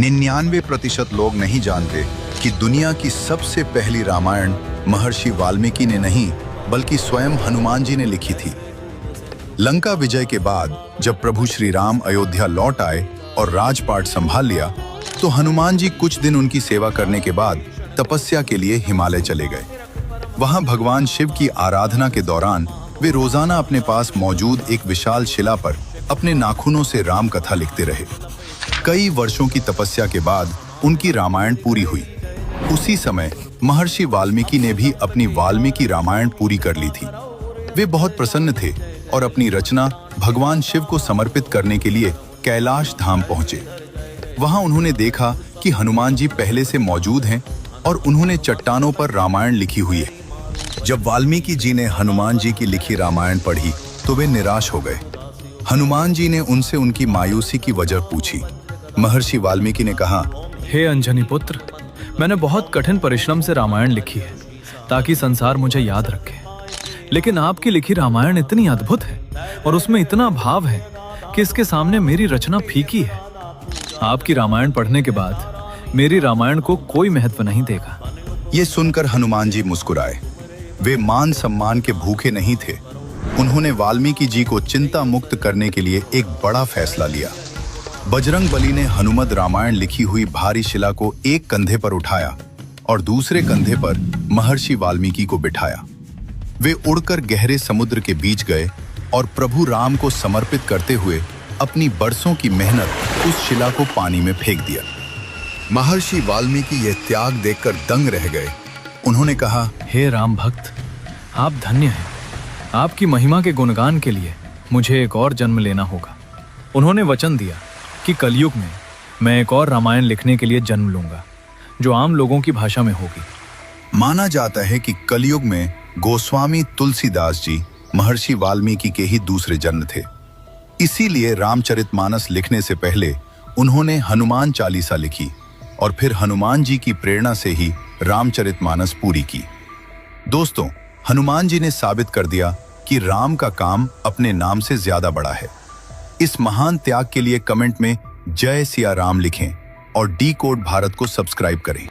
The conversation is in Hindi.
99% लोग नहीं जानते कि दुनिया की सबसे पहली रामायण महर्षि वाल्मीकि ने नहीं बल्कि स्वयं हनुमान जी ने लिखी थी। लंका विजय के बाद जब प्रभु श्री राम अयोध्या लौट आए और राजपाट संभाल लिया तो हनुमान जी कुछ दिन उनकी सेवा करने के बाद तपस्या के लिए हिमालय चले गए। वहां भगवान शिव की आराधना के दौरान वे रोजाना अपने पास मौजूद एक विशाल शिला पर अपने नाखूनों से राम कथा लिखते रहे। कई वर्षों की तपस्या के बाद उनकी रामायण पूरी हुई। उसी समय महर्षि वाल्मीकि ने भी अपनी वाल्मीकि रामायण पूरी कर ली थी। वे बहुत प्रसन्न थे और अपनी रचना भगवान शिव को समर्पित करने के लिए कैलाश धाम पहुंचे। वहां उन्होंने देखा कि हनुमान जी पहले से मौजूद हैं और उन्होंने चट्टानों पर रामायण लिखी हुई है। जब वाल्मीकि जी ने हनुमान जी की लिखी रामायण पढ़ी तो वे निराश हो गए। हनुमान जी ने उनसे उनकी मायूसी की वजह पूछी। महर्षि वाल्मीकि ने कहा, हे अंजनी पुत्र, मैंने बहुत कठिन परिश्रम से रामायण लिखी है ताकि संसार मुझे याद रखे। लेकिन आपकी लिखी रामायण इतनी अद्भुत है और उसमें इतना भाव है कि इसके सामने मेरी रचना फीकी है। आपकी रामायण पढ़ने के बाद मेरी रामायण को कोई महत्व नहीं देगा। ये सुनकर हनुमान जी मुस्कुराए। वे मान सम्मान के भूखे नहीं थे। उन्होंने वाल्मीकि जी को चिंता मुक्त करने के लिए एक बड़ा फैसला लिया। बजरंग बली ने हनुमत रामायण लिखी हुई भारी शिला को एक कंधे पर उठाया और दूसरे कंधे पर महर्षि वाल्मीकि को बिठाया। वे उड़कर गहरे समुद्र के बीच गए और प्रभु राम को समर्पित करते हुए अपनी बरसों की मेहनत उस शिला को पानी में फेंक दिया। महर्षि वाल्मीकि यह त्याग देखकर दंग रह गए। उन्होंने कहा, हे राम भक्त, आप धन्य हैं। आपकी महिमा के गुणगान के लिए मुझे एक और जन्म लेना होगा। उन्होंने वचन दिया कि कलयुग में मैं एक और रामायण लिखने के लिए जन्म लूंगा जो आम लोगों की भाषा में होगी। माना जाता है कि कलयुग में गोस्वामी तुलसीदास जी महर्षि वाल्मीकि के ही दूसरे जन्म थे। इसीलिए रामचरितमानस लिखने से पहले उन्होंने हनुमान चालीसा लिखी और फिर हनुमान जी की प्रेरणा से ही रामचरितमानस पूरी की। दोस्तों, हनुमान जी ने साबित कर दिया कि राम का काम अपने नाम से ज्यादा बड़ा है। इस महान त्याग के लिए कमेंट में जय सिया राम लिखें और डी कोड भारत को सब्सक्राइब करें।